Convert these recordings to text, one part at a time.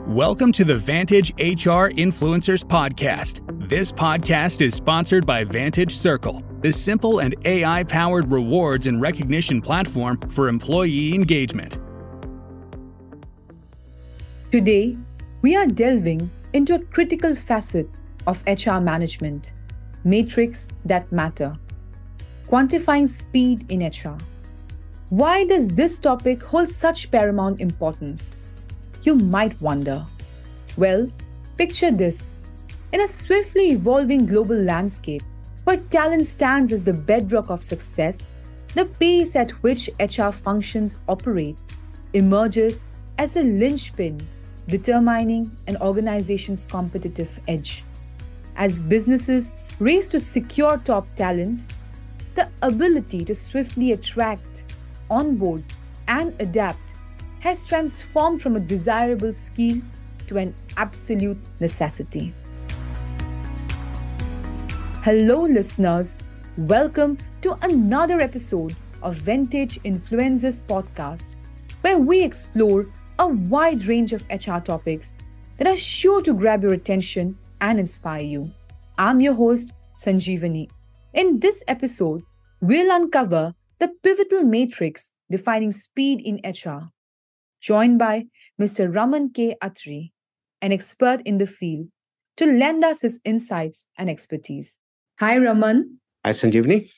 Welcome to the Vantage HR Influencers Podcast. This podcast is sponsored by Vantage Circle, the simple and AI-powered rewards and recognition platform for employee engagement. Today, we are delving into a critical facet of HR management, metrics that matter. Quantifying speed in HR. Why does this topic hold such paramount importance? You might wonder. Well, picture this. In a swiftly evolving global landscape, where talent stands as the bedrock of success, the pace at which HR functions operate emerges as a linchpin determining an organization's competitive edge. As businesses race to secure top talent, the ability to swiftly attract, onboard, and adapt has transformed from a desirable skill to an absolute necessity. Hello, listeners. Welcome to another episode of Vantage Influencers Podcast, where we explore a wide range of HR topics that are sure to grab your attention and inspire you. I'm your host, Sanjeevani. In this episode, we'll uncover the pivotal matrix defining speed in HR, joined by Mr. Raman K Attri, an expert in the field, to lend us his insights and expertise. Hi, Raman. Hi, Sanjeevani.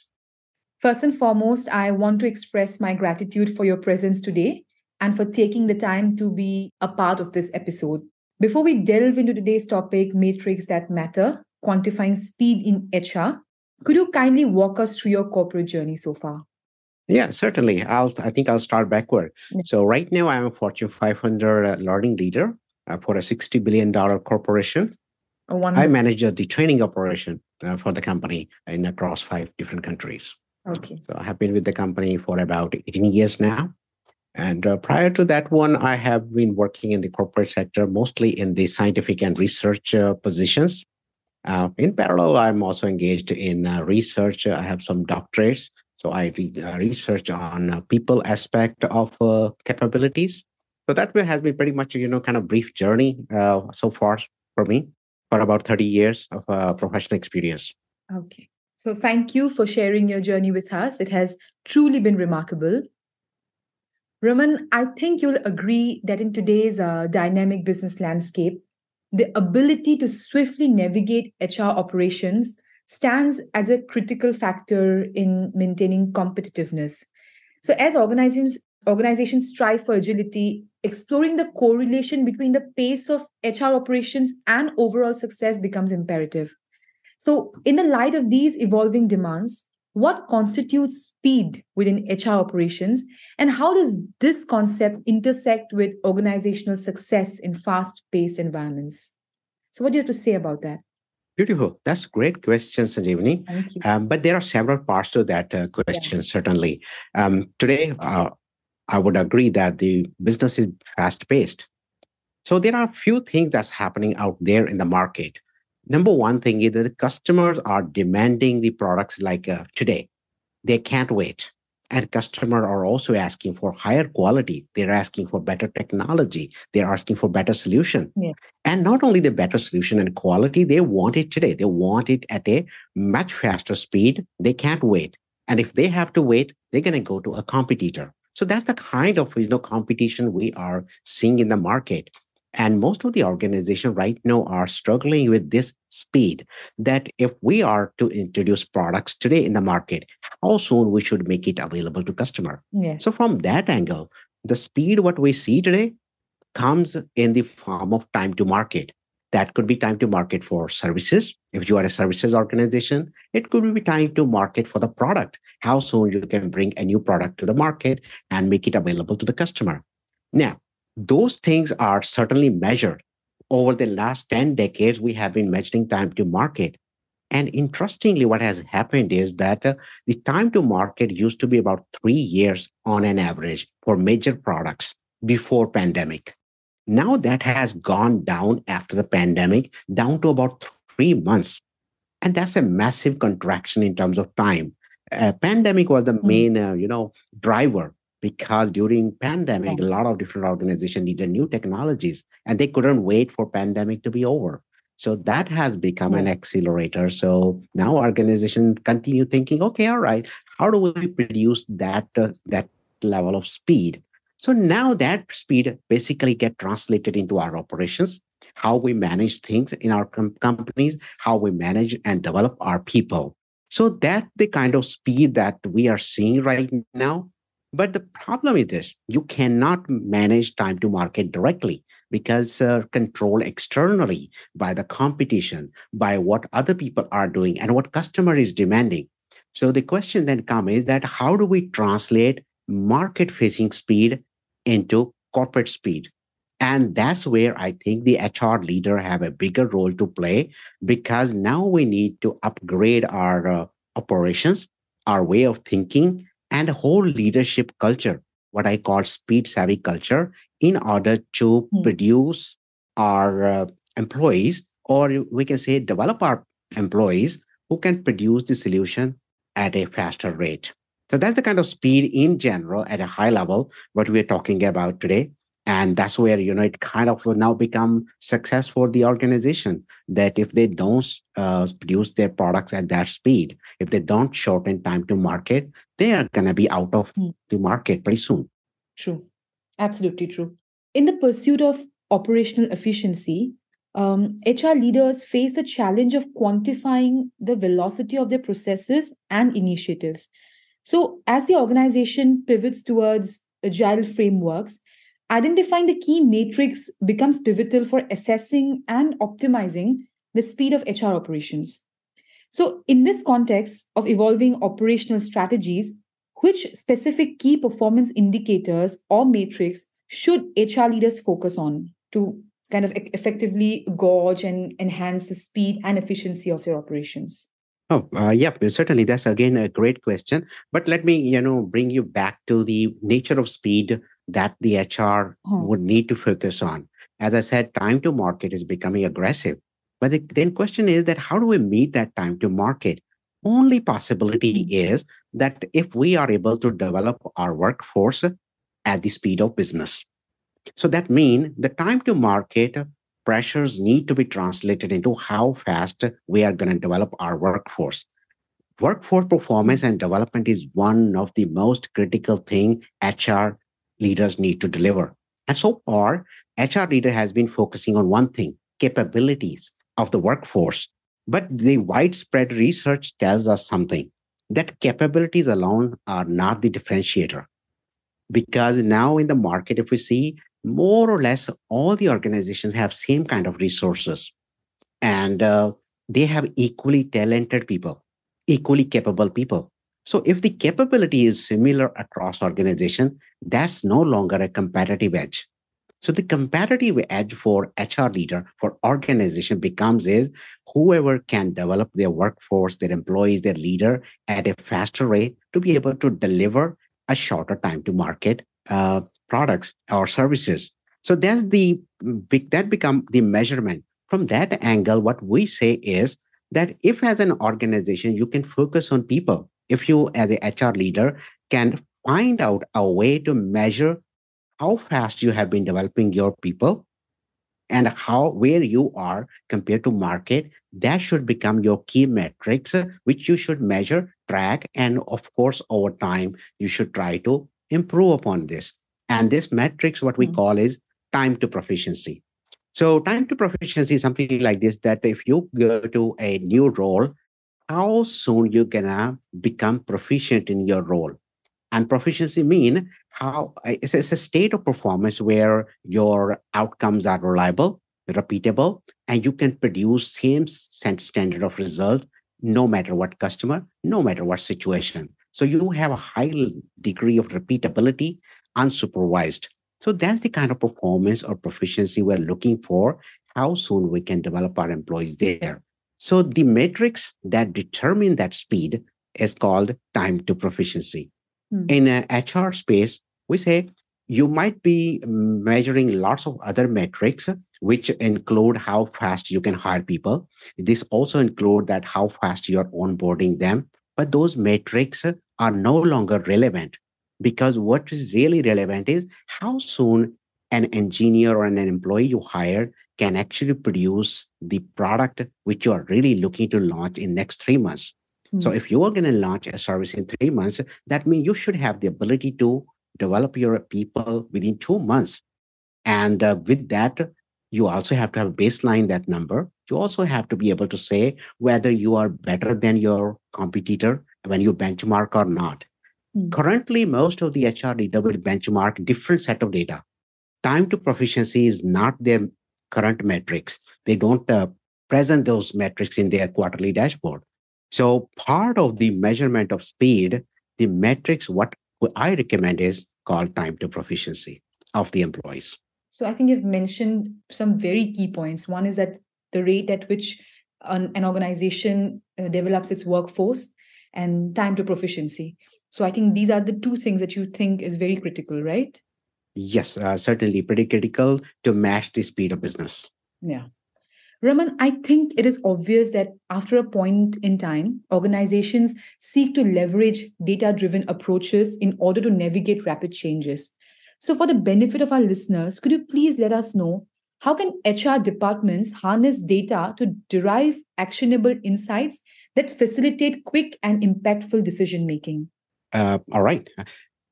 First and foremost, I want to express my gratitude for your presence today and for taking the time to be a part of this episode. Before we delve into today's topic, Matrix That Matter, Quantifying Speed in HR, could you kindly walk us through your corporate journey so far? Yeah, certainly. I think I'll start backward. Yeah. So right now, I'm a Fortune 500 learning leader for a $60 billion corporation. I manage the training operation for the company across 5 different countries. Okay. So I have been with the company for about 18 years now. And prior to that one, I have been working in the corporate sector, mostly in the scientific and research positions. In parallel, I'm also engaged in research. I have some doctorates. So I research on people aspect of capabilities. So that way has been pretty much, kind of brief journey so far for me for about 30 years of professional experience. Okay. So thank you for sharing your journey with us. It has truly been remarkable. Raman, I think you'll agree that in today's dynamic business landscape, the ability to swiftly navigate HR operations stands as a critical factor in maintaining competitiveness. So as organizations strive for agility, exploring the correlation between the pace of HR operations and overall success becomes imperative. So in the light of these evolving demands, what constitutes speed within HR operations, and how does this concept intersect with organizational success in fast-paced environments? So what do you have to say about that? Beautiful. That's a great question, Sanjeevani. Thank you. But there are several parts to that question, certainly. Today, I would agree that the business is fast-paced. So there are a few things that's happening out there in the market. Number one thing is that the customers are demanding the products like today. They can't wait. And customers are also asking for higher quality. They're asking for better technology. They're asking for better solution. Yeah. And not only the better solution and quality, they want it today. They want it at a much faster speed. They can't wait. And if they have to wait, they're going to go to a competitor. So that's the kind of competition we are seeing in the market. And most of the organizations right now are struggling with this speed, that if we are to introduce products today in the market, how soon we should make it available to customer. Yeah. So from that angle, the speed what we see today comes in the form of time to market. That could be time to market for services. If you are a services organization, it could be time to market for the product. How soon you can bring a new product to the market and make it available to the customer. Now, those things are certainly measured. Over the last 10 decades, we have been measuring time to market. And interestingly, what has happened is that the time to market used to be about 3 years on an average for major products before pandemic. Now that has gone down after the pandemic, down to about 3 months. And that's a massive contraction in terms of time. Pandemic was the main, driver because during pandemic, a lot of different organizations needed new technologies and they couldn't wait for pandemic to be over. So that has become an accelerator. So now organizations continue thinking, okay, all right, how do we produce that level of speed? So now that speed basically get translated into our operations, how we manage things in our companies, how we manage and develop our people. So that the kind of speed that we are seeing right now. But the problem is this: you cannot manage time to market directly because control externally by the competition, by what other people are doing and what customer is demanding. So the question then comes is that how do we translate market facing speed into corporate speed? And that's where I think the HR leader have a bigger role to play, because now we need to upgrade our operations, our way of thinking, and whole leadership culture, what I call speed savvy culture, in order to produce our employees, or we can say develop our employees who can produce the solution at a faster rate. So that's the kind of speed in general at a high level, what we're talking about today. And that's where, it kind of will now become success for the organization, that if they don't produce their products at that speed, if they don't shorten time to market, they are going to be out of the market pretty soon. True. Absolutely true. In the pursuit of operational efficiency, HR leaders face the challenge of quantifying the velocity of their processes and initiatives. So, as the organization pivots towards agile frameworks, identifying the key matrix becomes pivotal for assessing and optimizing the speed of HR operations. So, in this context of evolving operational strategies, which specific key performance indicators or matrix should HR leaders focus on to kind of effectively gauge and enhance the speed and efficiency of their operations? Oh, yeah, certainly. That's again a great question. But let me, bring you back to the nature of speed that the HR would need to focus on. As I said, time to market is becoming aggressive. But the then question is that how do we meet that time to market? Only possibility is that if we are able to develop our workforce at the speed of business. So that means the time to market pressures need to be translated into how fast we are going to develop our workforce. Workforce performance and development is one of the most critical thing HR leaders need to deliver. And so far, HR leader has been focusing on one thing, capabilities of the workforce. But the widespread research tells us something, that capabilities alone are not the differentiator. Because now in the market, if we see, more or less all the organizations have same kind of resources, and they have equally talented people, equally capable people. So if the capability is similar across organization, that's no longer a competitive edge. So the competitive edge for HR leader, for organization becomes is whoever can develop their workforce, their employees, their leader at a faster rate to be able to deliver a shorter time to market products or services. So that become the measurement. From that angle, what we say is that if as an organization, you can focus on people, if you as a HR leader can find out a way to measure how fast you have been developing your people and where you are compared to market, that should become your key metrics, which you should measure, track, and of course, over time, you should try to improve upon this. And this metrics, what we call is time to proficiency. So time to proficiency is something like this, that if you go to a new role, how soon you're gonna become proficient in your role. And proficiency mean how it's a state of performance where your outcomes are reliable, repeatable, and you can produce same standard of result no matter what customer, no matter what situation. So you have a high degree of repeatability, unsupervised. So that's the kind of performance or proficiency we're looking for, how soon we can develop our employees there. So the matrix that determine that speed is called time to proficiency. In a HR space, we say you might be measuring lots of other metrics, which include how fast you can hire people. This also include that how fast you're onboarding them. But those metrics are no longer relevant because what is really relevant is how soon an engineer or an employee you hired can actually produce the product which you are really looking to launch in next 3 months. So if you are going to launch a service in 3 months, that means you should have the ability to develop your people within 2 months. And with that, you also have to have a baseline that number. You also have to be able to say whether you are better than your competitor when you benchmark or not. Currently, most of the HR leader will benchmark different set of data. Time to proficiency is not their current metrics. They don't present those metrics in their quarterly dashboard. So part of the measurement of speed, the metrics, what I recommend is called time to proficiency of the employees. So I think you've mentioned some very key points. One is that the rate at which an organization develops its workforce and time to proficiency. So I think these are the two things that you think is very critical, right? Yes, certainly pretty critical to match the speed of business. Yeah. Raman, I think it is obvious that after a point in time, organizations seek to leverage data driven approaches in order to navigate rapid changes. So, for the benefit of our listeners, could you please let us know how can HR departments harness data to derive actionable insights that facilitate quick and impactful decision making? All right.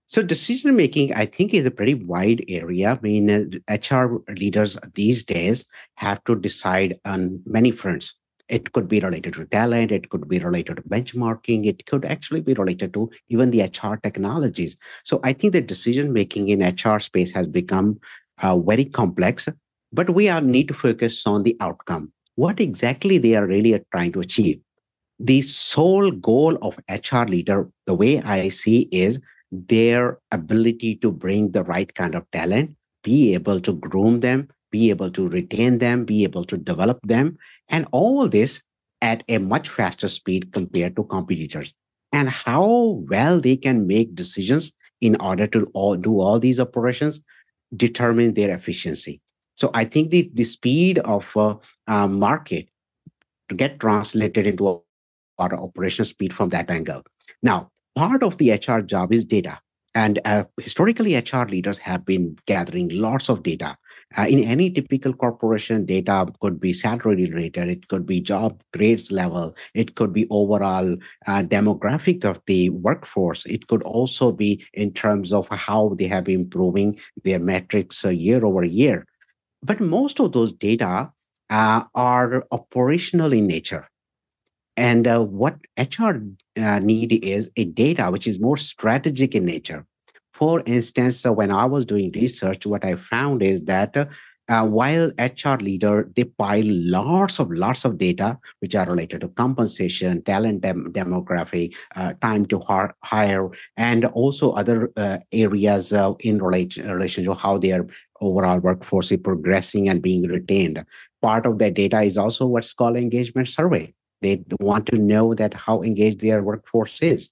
So decision making, I think, is a pretty wide area. I mean, HR leaders these days have to decide on many fronts. It could be related to talent. It could be related to benchmarking. It could actually be related to even the HR technologies. So I think the decision making in HR space has become very complex, but we are need to focus on the outcome. What exactly they are really trying to achieve. The sole goal of HR leader, the way I see is their ability to bring the right kind of talent, be able to groom them, be able to retain them, be able to develop them, and all this at a much faster speed compared to competitors. And how well they can make decisions in order to do all these operations determine their efficiency. So I think the speed of market to get translated into our operational speed from that angle. Now, part of the HR job is data. And historically, HR leaders have been gathering lots of data. In any typical corporation, data could be salary related, it could be job grades level, it could be overall demographic of the workforce. It could also be in terms of how they have been improving their metrics year over year. But most of those data are operational in nature. And what HR need is a data which is more strategic in nature. For instance, when I was doing research, what I found is that while HR leader, they pile lots of data which are related to compensation, talent demography, time to hire, and also other areas in relation to how their overall workforce is progressing and being retained. Part of that data is also what's called engagement survey. They want to know that how engaged their workforce is.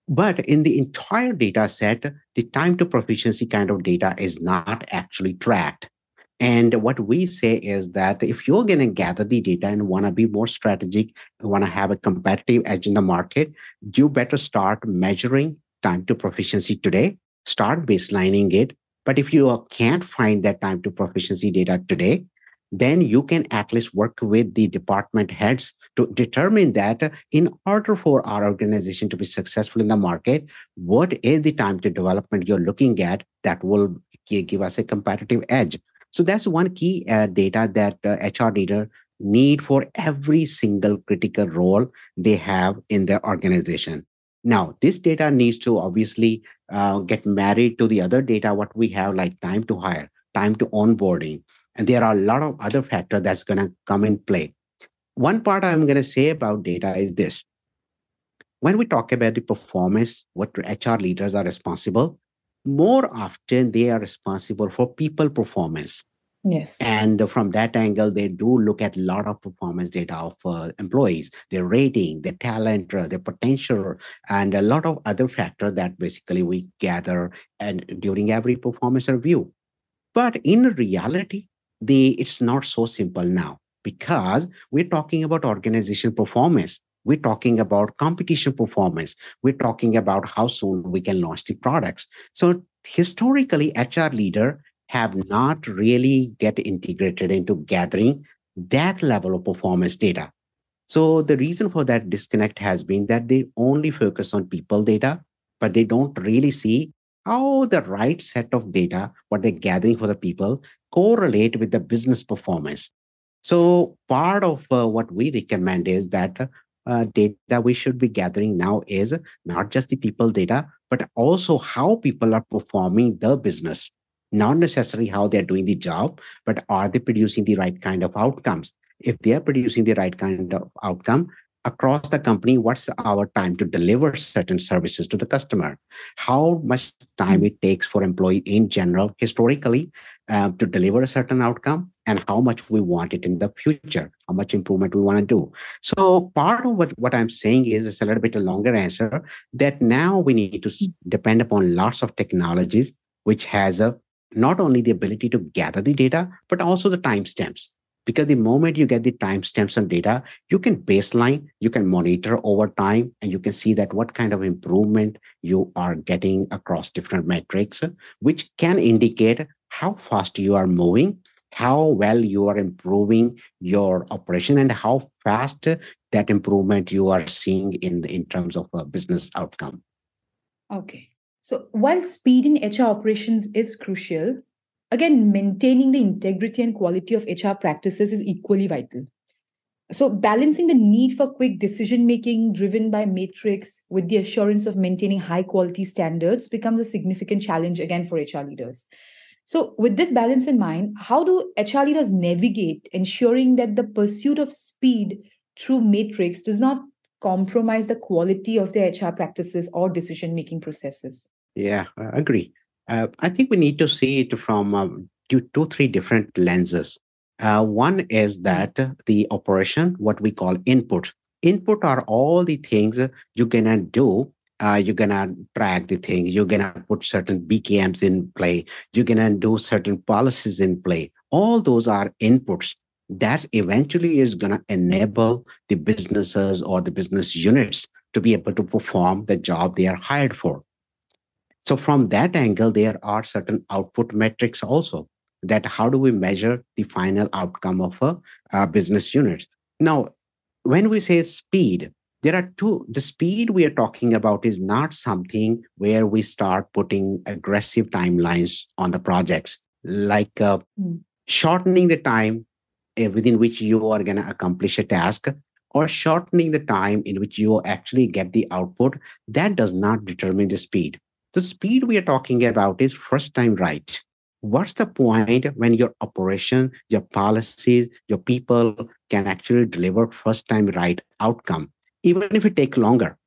But in the entire data set, the time to proficiency kind of data is not actually tracked. And what we say is that if you're going to gather the data and want to be more strategic, want to have a competitive edge in the market, you better start measuring time to proficiency today, start baselining it. But if you can't find that time to proficiency data today, then you can at least work with the department heads to determine that in order for our organization to be successful in the market, what is the time to development you're looking at that will give us a competitive edge. So that's one key data that HR leader need for every single critical role they have in their organization. Now, this data needs to obviously get married to the other data, what we have like time to hire, time to onboarding. And there are a lot of other factors that's going to come in play. One part I'm going to say about data is this. When we talk about the performance, what HR leaders are responsible, more often they are responsible for people performance. Yes. And from that angle, they do look at a lot of performance data of employees, their rating, their talent, their potential, and a lot of other factors that basically we gather and during every performance review. But in reality, it's not so simple now because we're talking about organization performance. We're talking about competition performance. We're talking about how soon we can launch the products. So historically, HR leader have not really get integrated into gathering that level of performance data. So the reason for that disconnect has been that they only focus on people data, but they don't really see how the right set of data, what they're gathering for the people, correlate with the business performance. So part of what we recommend is that data we should be gathering now is not just the people data, but also how people are performing the business. Not necessarily how they're doing the job, but are they producing the right kind of outcomes? If they are producing the right kind of outcome across the company, what's our time to deliver certain services to the customer? How much time it takes for employee in general, historically, to deliver a certain outcome, and how much we want it in the future, how much improvement we want to do. So part of what I'm saying is it's a little bit a longer answer that now we need to depend upon lots of technologies, which has a not only the ability to gather the data, but also the timestamps. Because the moment you get the timestamps on data, you can baseline, you can monitor over time, and you can see that what kind of improvement you are getting across different metrics, which can indicate how fast you are moving, how well you are improving your operation, and how fast that improvement you are seeing in terms of a business outcome. Okay. So while speed in HR operations is crucial, again, maintaining the integrity and quality of HR practices is equally vital. So, balancing the need for quick decision making driven by metrics with the assurance of maintaining high quality standards becomes a significant challenge again for HR leaders. So, with this balance in mind, how do HR leaders navigate ensuring that the pursuit of speed through metrics does not compromise the quality of their HR practices or decision making processes? Yeah, I agree. I think we need to see it from three different lenses. One is that the operation, what we call input. Input are all the things you're gonna do. You're gonna track the things. You're gonna put certain BKMs in play. You're gonna do certain policies in play. All those are inputs that eventually is gonna enable the businesses or the business units to be able to perform the job they are hired for. So from that angle, there are certain output metrics also that how do we measure the final outcome of a business unit. Now, when we say speed, there are two. The speed we are talking about is not something where we start putting aggressive timelines on the projects, like shortening the time within which you are going to accomplish a task or shortening the time in which you actually get the output. That does not determine the speed. The speed we are talking about is first time right. What's the point when your operation, your policies, your people can actually deliver first time right outcome, even if it takes longer?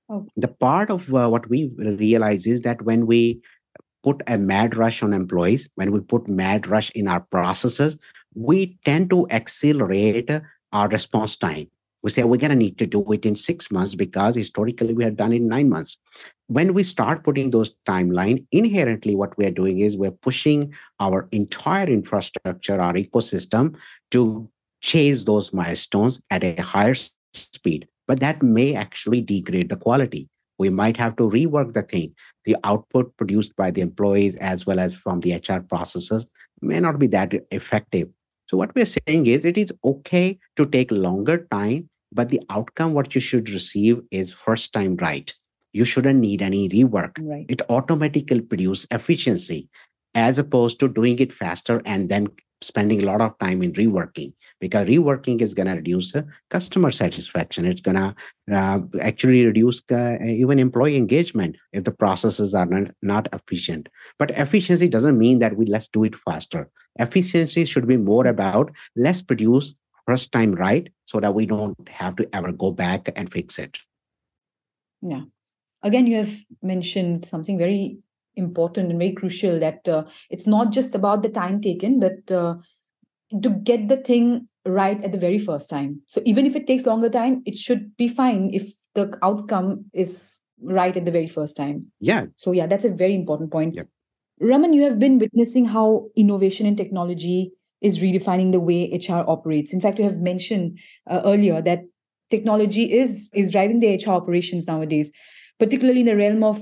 Oh. The part of what we realize is that when we put a mad rush on employees, when we put mad rush in our processes, we tend to accelerate our response time. We say we're going to need to do it in 6 months because historically we have done it in 9 months. When we start putting those timeline, inherently what we are doing is we're pushing our entire infrastructure, our ecosystem to chase those milestones at a higher speed. But that may actually degrade the quality. We might have to rework the thing. The output produced by the employees as well as from the HR processes may not be that effective. So what we're saying is it is okay to take longer time, but the outcome what you should receive is first time right. You shouldn't need any rework. Right. It automatically produces efficiency as opposed to doing it faster and then spending a lot of time in reworking, because reworking is going to reduce customer satisfaction. It's going to actually reduce even employee engagement if the processes are not efficient. But efficiency doesn't mean that let's do it faster. Efficiency should be more about let's produce first time right so that we don't have to ever go back and fix it. Yeah. Again, you have mentioned something very important and very crucial, that it's not just about the time taken, but to get the thing right at the very first time. So even if it takes longer time, it should be fine if the outcome is right at the very first time. Yeah. So yeah, that's a very important point. Yep. Raman, you have been witnessing how innovation in technology is redefining the way HR operates. In fact, you have mentioned earlier that technology is driving the HR operations nowadays, particularly in the realm of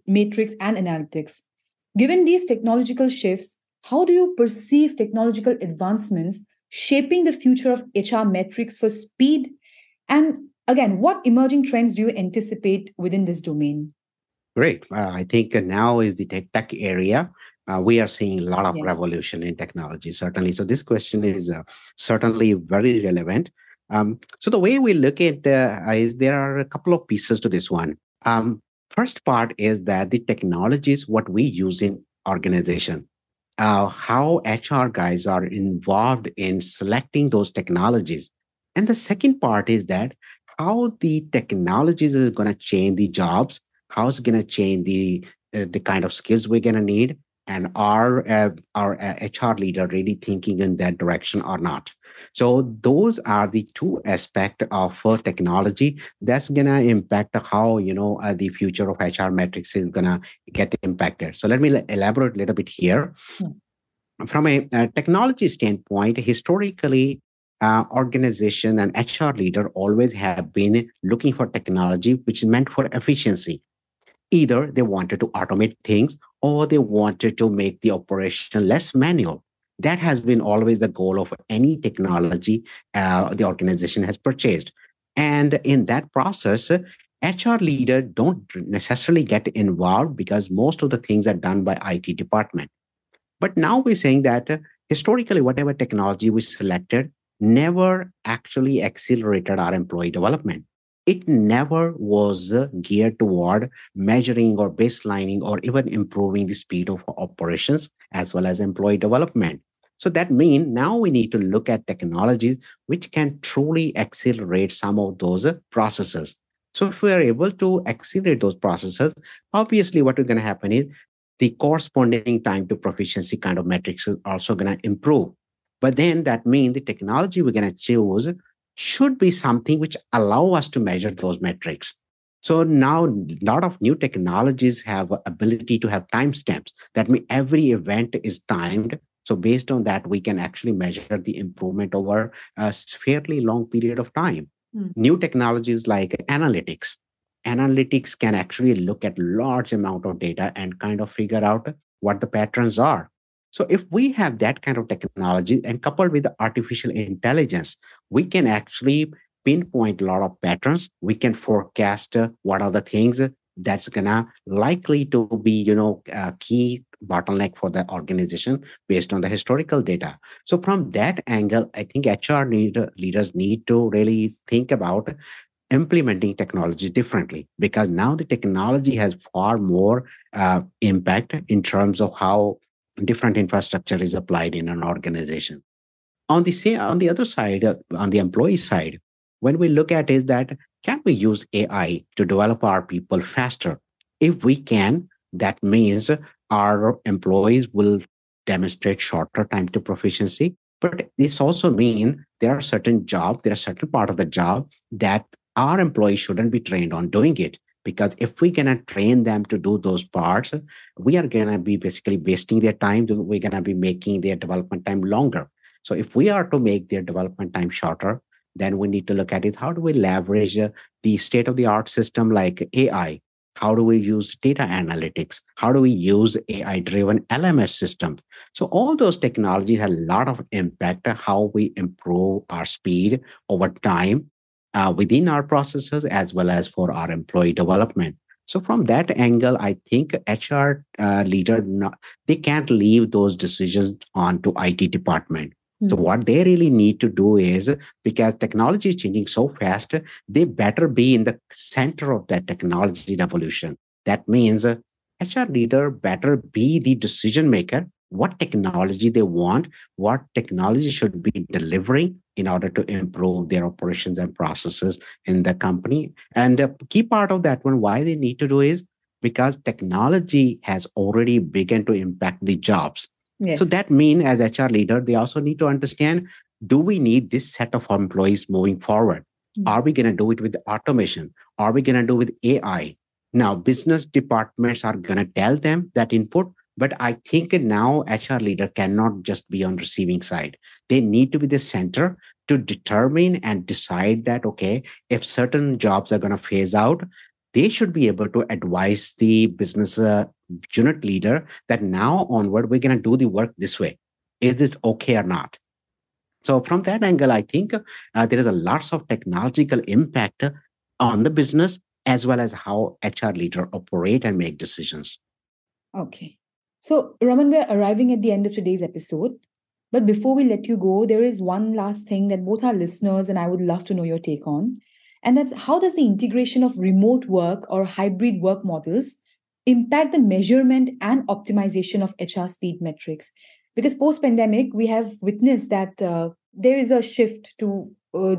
matrix and analytics. Given these technological shifts, how do you perceive technological advancements shaping the future of HR metrics for speed? And again, what emerging trends do you anticipate within this domain? Great. I think now is the tech area. We are seeing a lot of Yes. revolution in technology, certainly. So this question is certainly very relevant. So the way we look at is there are a couple of pieces to this one. First part is that the technology is what we use in organization. How HR guys are involved in selecting those technologies. And the second part is that how the technologies is going to change the jobs, how it's going to change the kind of skills we're going to need, and our HR leader really thinking in that direction or not. So those are the two aspects of technology that's going to impact how the future of HR metrics is going to get impacted. So let me elaborate a little bit here. From a technology standpoint, historically, organization and HR leader always have been looking for technology which is meant for efficiency. Either they wanted to automate things or they wanted to make the operation less manual. That has been always the goal of any technology the organization has purchased. And in that process, HR leaders don't necessarily get involved because most of the things are done by IT department. But now we're saying that historically, whatever technology we selected never actually accelerated our employee development. It never was geared toward measuring or baselining or even improving the speed of operations as well as employee development. So that means now we need to look at technologies which can truly accelerate some of those processes. So if we are able to accelerate those processes, obviously what is going to happen is the corresponding time to proficiency kind of metrics is also going to improve. But then that means the technology we're going to choose should be something which allow us to measure those metrics. So now a lot of new technologies have ability to have timestamps. That means every event is timed. So based on that, we can actually measure the improvement over a fairly long period of time. New technologies like analytics. Analytics can actually look at large amount of data and kind of figure out what the patterns are. So if we have that kind of technology and coupled with the artificial intelligence, we can actually pinpoint a lot of patterns. We can forecast what are the things that's gonna likely to be, a key bottleneck for the organization based on the historical data. So from that angle, I think HR leaders need to really think about implementing technology differently because now the technology has far more impact in terms of how different infrastructure is applied in an organization. On the other side, on the employee side, when we look at is that can we use AI to develop our people faster? If we can, that means our employees will demonstrate shorter time to proficiency. But this also means there are certain jobs, there are certain part of the job that our employees shouldn't be trained on doing it. Because if we cannot train them to do those parts, we are going to be basically wasting their time. We're going to be making their development time longer. So if we are to make their development time shorter, then we need to look at it. How do we leverage the state-of-the-art system like AI? How do we use data analytics? How do we use AI-driven LMS systems? So all those technologies have a lot of impact on how we improve our speed over time within our processes as well as for our employee development. So from that angle, I think HR leader, they can't leave those decisions on to IT department. So what they really need to do is, because technology is changing so fast, they better be in the center of that technology revolution. That means HR leader better be the decision maker, what technology they want, what technology should be delivering in order to improve their operations and processes in the company. And a key part of that one, why they need to do is because technology has already begun to impact the jobs. Yes. So that means as HR leader, they also need to understand, do we need this set of employees moving forward? Are we going to do it with automation? Are we going to do it with AI? Now, business departments are going to tell them that input, But I think now HR leader cannot just be on receiving side. They need to be the center to determine and decide that, okay, if certain jobs are going to phase out, they should be able to advise the business unit leader that now onward, we're going to do the work this way. Is this okay or not? So from that angle, I think there is a lots of technological impact on the business as well as how HR leader operate and make decisions. Okay. So, Raman, we're arriving at the end of today's episode. But before we let you go, there is one last thing that both our listeners and I would love to know your take on. And that's, how does the integration of remote work or hybrid work models impact the measurement and optimization of HR speed metrics? Because post pandemic, we have witnessed that there is a shift to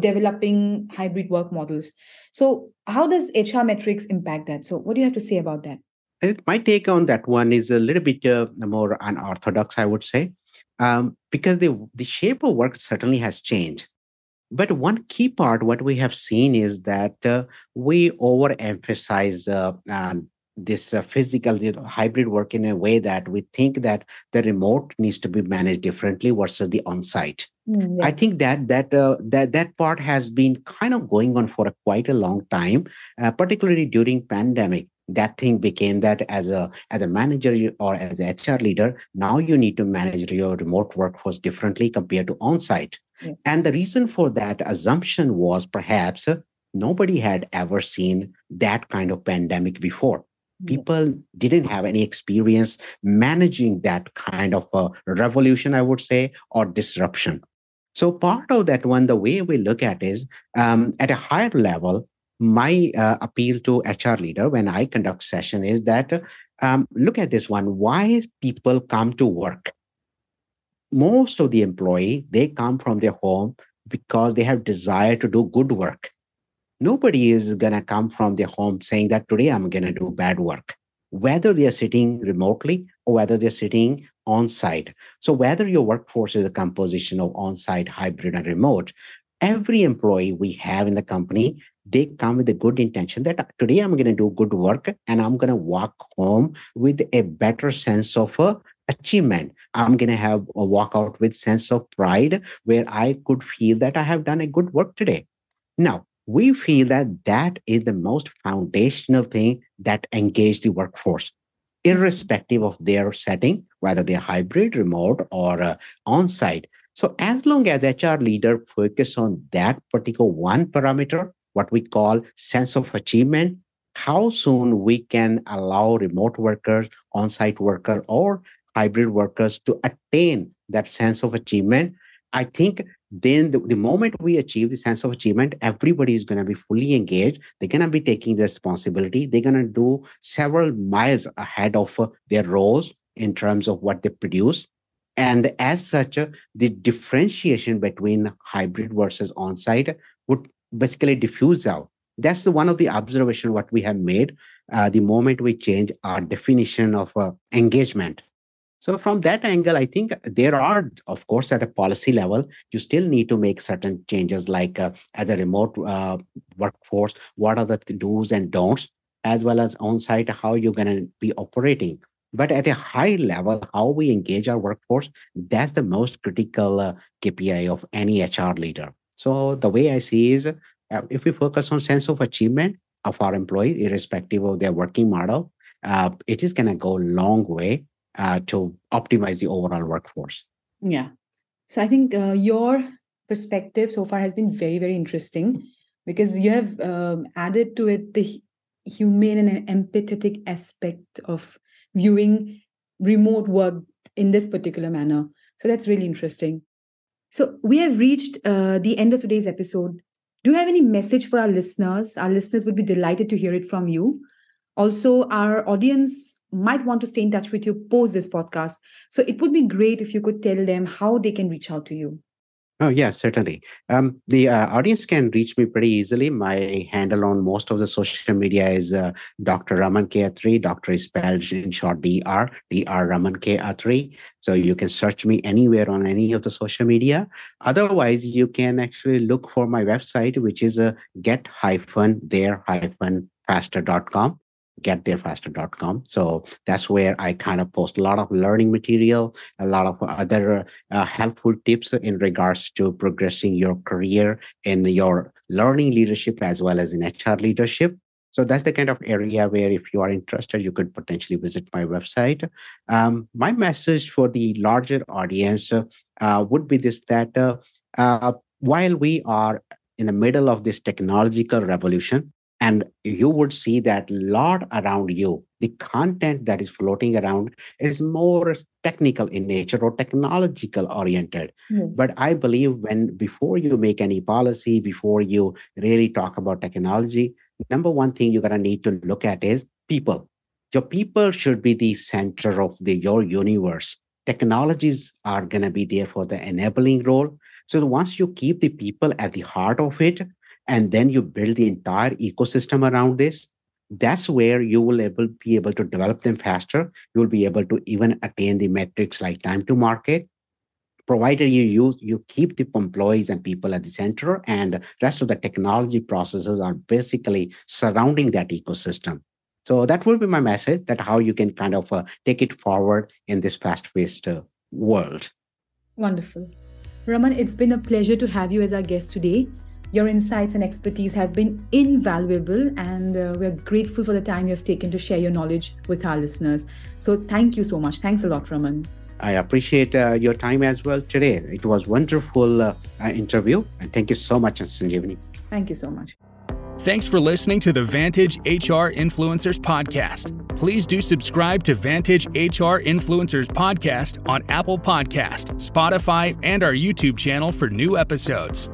developing hybrid work models. So, how does HR metrics impact that? So, what do you have to say about that? My take on that one is a little bit more unorthodox, I would say, because the shape of work certainly has changed. But one key part, what we have seen is that we overemphasize this physical hybrid work in a way that we think that the remote needs to be managed differently versus the on-site. I think that part has been kind of going on for quite a long time, particularly during pandemic. That thing became that as a manager or as a HR leader, now you need to manage your remote workforce differently compared to on-site. Yes. And the reason for that assumption was perhaps nobody had ever seen that kind of pandemic before. People didn't have any experience managing that kind of a revolution, I would say, or disruption. So part of that one, the way we look at is at a higher level, my appeal to HR leader when I conduct session is that look at this one. Why people come to work? Most of the employee, they come from their home because they have desire to do good work. Nobody is going to come from their home saying that today I'm going to do bad work, whether they're sitting remotely or whether they're sitting on site. So whether your workforce is a composition of on site, hybrid, and remote, every employee we have in the company, they come with a good intention that today I'm going to do good work and I'm going to walk home with a better sense of achievement. I'm going to have a walk out with sense of pride where I could feel that I have done a good work today. Now, we feel that that is the most foundational thing that engage the workforce, irrespective of their setting, whether they're hybrid, remote, or on-site. So as long as HR leader focus on that particular one parameter, what we call sense of achievement, how soon we can allow remote workers, on-site worker, or hybrid workers to attain that sense of achievement, I think then the moment we achieve the sense of achievement, everybody is going to be fully engaged. They're going to be taking the responsibility. They're going to do several miles ahead of their roles in terms of what they produce. And as such, the differentiation between hybrid versus on-site would basically diffuse out. That's one of the observation what we have made the moment we change our definition of engagement. So from that angle, I think there are, of course, at a policy level, you still need to make certain changes like as a remote workforce, what are the do's and don'ts, as well as on-site, how you're going to be operating. But at a high level, how we engage our workforce, that's the most critical KPI of any HR leader. So the way I see is if we focus on sense of achievement of our employees, irrespective of their working model, it is going to go a long way to optimize the overall workforce. Yeah. So I think your perspective so far has been very, very interesting because you have added to it the humane and empathetic aspect of viewing remote work in this particular manner. So that's really interesting. So we have reached the end of today's episode. Do you have any message for our listeners? Our listeners would be delighted to hear it from you. Also, our audience might want to stay in touch with you post this podcast. So it would be great if you could tell them how they can reach out to you. Oh, yeah, certainly. The audience can reach me pretty easily. My handle on most of the social media is Dr. Raman K Attri. Doctor is spelled in short Dr. Raman K Attri. So you can search me anywhere on any of the social media. Otherwise, you can actually look for my website, which is get-there-faster.com. gettherefaster.com. So that's where I kind of post a lot of learning material, a lot of other helpful tips in regards to progressing your career in your learning leadership as well as in HR leadership. So that's the kind of area where if you are interested, you could potentially visit my website. My message for the larger audience would be this, that while we are in the middle of this technological revolution, and you would see that a lot around you, the content that is floating around is more technical in nature or technological oriented. Yes. But I believe before you make any policy, before you really talk about technology, number one thing you're going to need to look at is people. Your people should be the center of your universe. Technologies are going to be there for the enabling role. So once you keep the people at the heart of it, and then you build the entire ecosystem around this, that's where you will be able to develop them faster. You will be able to even attain the metrics like time to market, provided you keep the employees and people at the center, and rest of the technology processes are basically surrounding that ecosystem. So that will be my message, that how you can kind of take it forward in this fast-paced world. Wonderful. Raman, it's been a pleasure to have you as our guest today. Your insights and expertise have been invaluable, and we're grateful for the time you have taken to share your knowledge with our listeners. So thank you so much. Thanks a lot, Raman. I appreciate your time as well today. It was a wonderful interview, and thank you so much, Sanjeevani. Thank you so much. Thanks for listening to the Vantage HR Influencers Podcast. Please do subscribe to Vantage HR Influencers Podcast on Apple Podcast, Spotify, and our YouTube channel for new episodes.